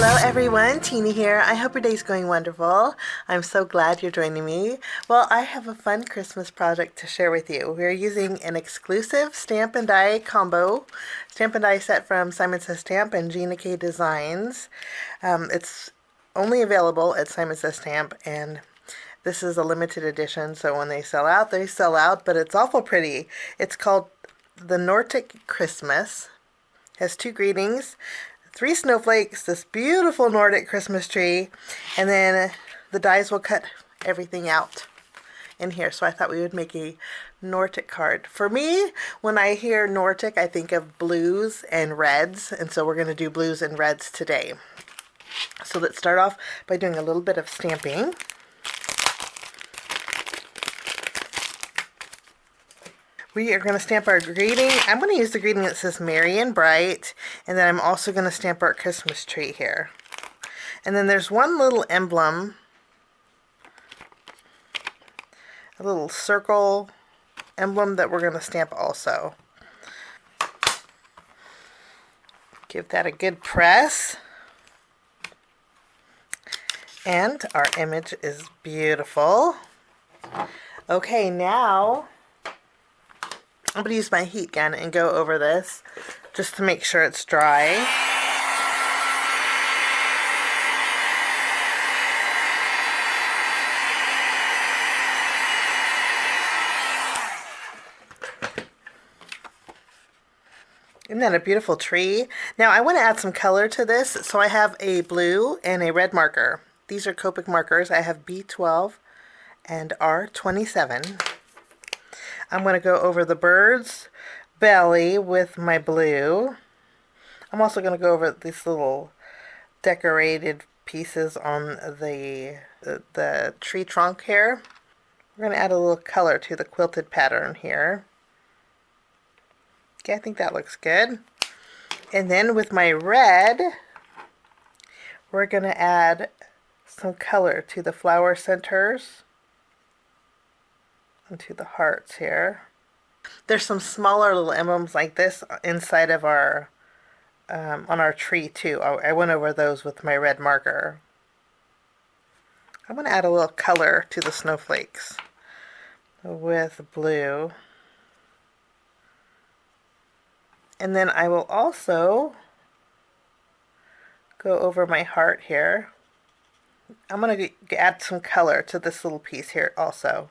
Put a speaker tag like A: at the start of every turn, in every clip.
A: Hello everyone, Tina here. I hope your day's going wonderful. I'm so glad you're joining me. Well, I have a fun Christmas project to share with you. We're using an exclusive stamp and die combo, stamp and die set from Simon Says Stamp and Gina K Designs. It's only available at Simon Says Stamp, and this is a limited edition, so when they sell out, but it's awful pretty. It's called the Nordic Christmas. It has 2 greetings, 3 snowflakes, this beautiful Nordic Christmas tree, and then the dies will cut everything out in here. So I thought we would make a Nordic card. For me, when I hear Nordic, I think of blues and reds, and so we're going to do blues and reds today. So let's start off by doing a little bit of stamping. We are going to stamp our greeting. I'm going to use the greeting that says Merry and Bright, and then I'm also going to stamp our Christmas tree here. And then there's one little emblem, a little circle emblem that we're going to stamp also. Give that a good press. And our image is beautiful. Okay, now I'm going to use my heat gun and go over this just to make sure it's dry. Isn't that a beautiful tree? Now I want to add some color to this, so I have a blue and a red marker. These are Copic markers. I have B12 and R27. I'm going to go over the bird's belly with my blue. I'm also going to go over these little decorated pieces on the tree trunk here. We're going to add a little color to the quilted pattern here. Okay, I think that looks good. And then with my red, we're going to add some color to the flower centers and to the hearts here. There's some smaller little emblems like this inside of our on our tree too. I went over those with my red marker. I'm going to add a little color to the snowflakes with blue. And then I will also go over my heart here. I'm going to add some color to this little piece here also.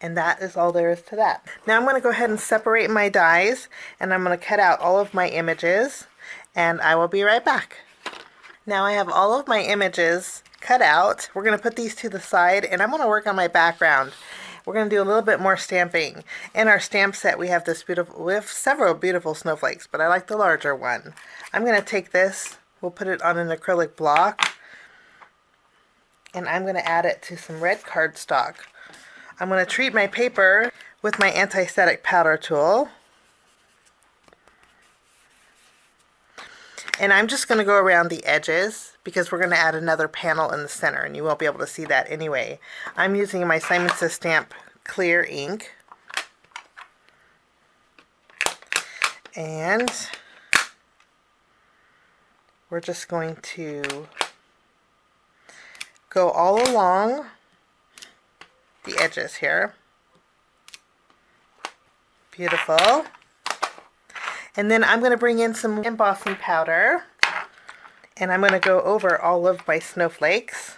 A: And that is all there is to that. Now I'm going to go ahead and separate my dies, and I'm going to cut out all of my images, and I will be right back. Now I have all of my images cut out. We're going to put these to the side, and I'm going to work on my background. We're going to do a little bit more stamping. In our stamp set we have several beautiful snowflakes, but I like the larger one. I'm going to take this, we'll put it on an acrylic block, and I'm going to add it to some red cardstock. I'm going to treat my paper with my anti-static powder tool. And I'm just going to go around the edges because we're going to add another panel in the center, and you won't be able to see that anyway. I'm using my Simon Says Stamp clear ink. And we're just going to go all along the edges here. Beautiful. And then I'm going to bring in some embossing powder, and I'm going to go over all of my snowflakes.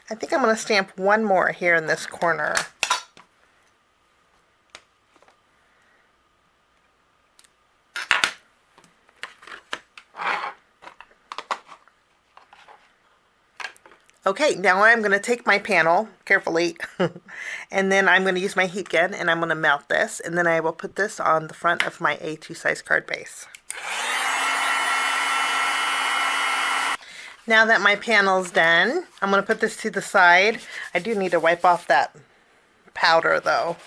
A: I think I'm going to stamp one more here in this corner. Okay, now I'm going to take my panel carefully and then I'm going to use my heat gun and I'm going to melt this, and then I will put this on the front of my A2 size card base. Now that my panel's done, I'm going to put this to the side. I do need to wipe off that powder though.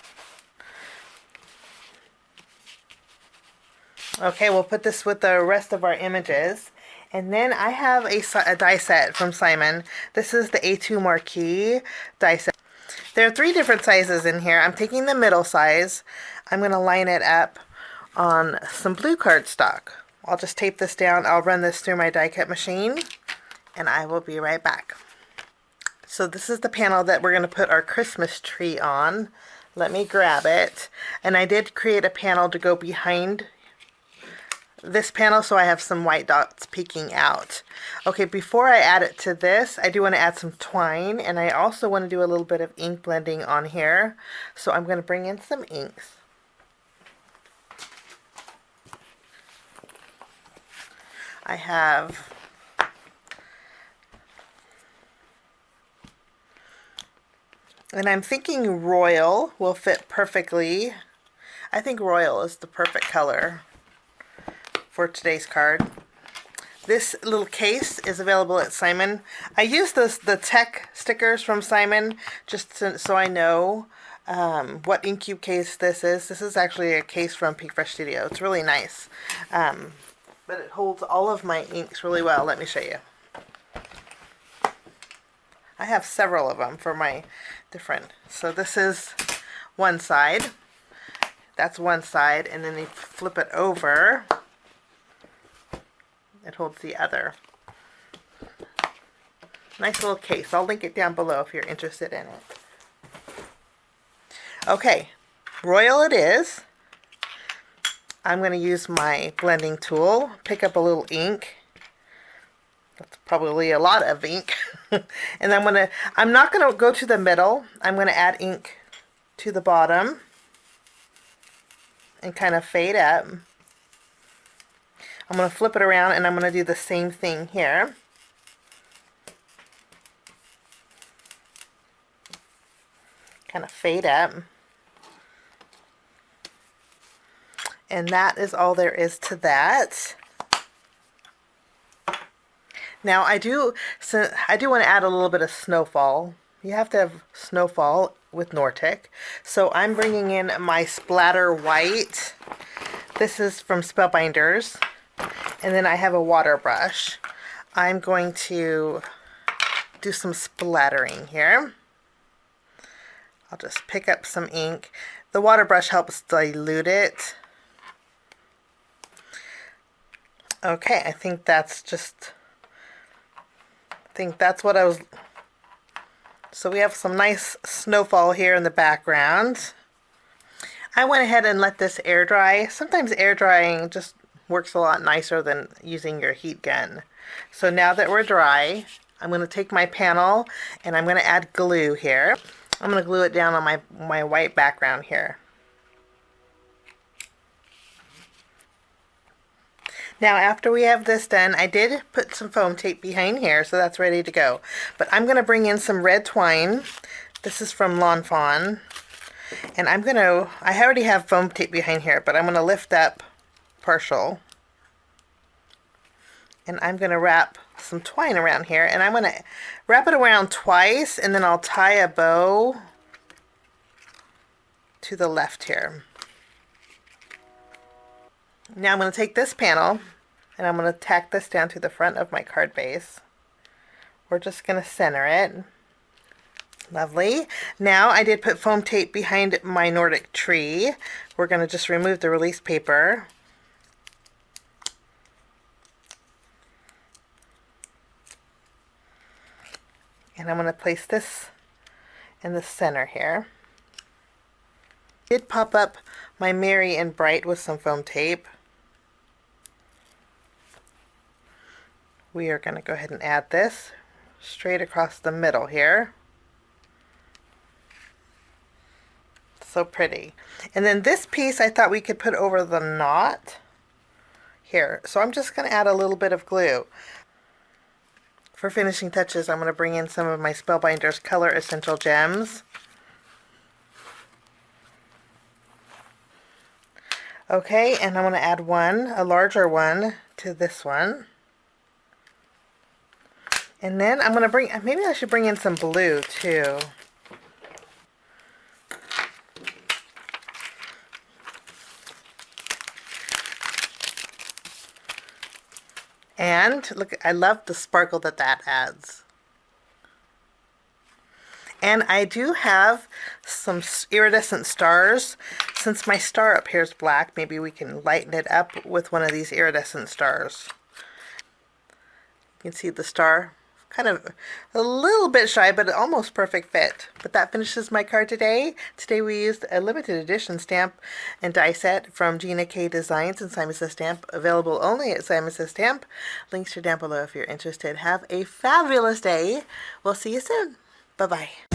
A: Okay, we'll put this with the rest of our images. And then I have a die set from Simon. This is the A2 MARQUEE die set. There are 3 different sizes in here. I'm taking the middle size. I'm going to line it up on some blue cardstock. I'll just tape this down. I'll run this through my die cut machine and I will be right back. So this is the panel that we're going to put our Christmas tree on. Let me grab it. And I did create a panel to go behind this panel so I have some white dots peeking out. Okay, before I add it to this, I do want to add some twine, and I also want to do a little bit of ink blending on here. So I'm going to bring in some inks. I have and I'm thinking royal will fit perfectly. I think royal is the perfect color for today's card. This little case is available at Simon. I use the tech stickers from Simon just so I know what ink cube case this is. This is actually a case from Pink Fresh Studio. It's really nice. But it holds all of my inks really well. Let me show you. I have several of them for my different. So this is one side. That's one side, and then you flip it over. It holds the other. Nice little case. I'll link it down below if you're interested in it. Okay, royal it is. I'm going to use my blending tool, pick up a little ink. That's probably a lot of ink. And I'm not going to go to the middle. I'm going to add ink to the bottom and kind of fade up. I'm going to flip it around and I'm going to do the same thing here. Kind of fade up. And that is all there is to that. Now I do want to add a little bit of snowfall. You have to have snowfall with Nordic. So I'm bringing in my Splatter white. This is from Spellbinders. And then I have a water brush. I'm going to do some splattering here. I'll just pick up some ink. The water brush helps dilute it. Okay, I think that's what I was. So we have some nice snowfall here in the background. I went ahead and let this air dry. Sometimes air drying just works a lot nicer than using your heat gun. So now that we're dry, I'm going to take my panel and I'm going to add glue here. I'm going to glue it down on my white background here. Now after we have this done, I did put some foam tape behind here, so that's ready to go. But I'm going to bring in some red twine. This is from Fawn. And I already have foam tape behind here, but I'm going to lift up partial. And I'm going to wrap some twine around here. And I'm going to wrap it around twice, and then I'll tie a bow to the left here. Now I'm going to take this panel and I'm going to tack this down to the front of my card base. We're just going to center it. Lovely. Now I did put foam tape behind my Nordic tree. We're going to just remove the release paper. And I'm going to place this in the center here. I did pop up my Merry and Bright with some foam tape. We are going to go ahead and add this straight across the middle here. So pretty. And then this piece I thought we could put over the knot here. So I'm just going to add a little bit of glue. For finishing touches, I'm going to bring in some of my Spellbinders Color Essential Gems. Okay, and I'm going to add a larger one, to this one. And then I'm going to maybe I should bring in some blue too. And look, I love the sparkle that adds. And I do have some iridescent stars. Since my star up here is black, maybe we can lighten it up with one of these iridescent stars. You can see the star, kind of a little bit shy, but almost perfect fit. But that finishes my card today. Today we used a limited edition stamp and die set from Gina K Designs and Simon Says Stamp, available only at Simon Says Stamp. Links are down below if you're interested. Have a fabulous day. We'll see you soon. Bye-bye.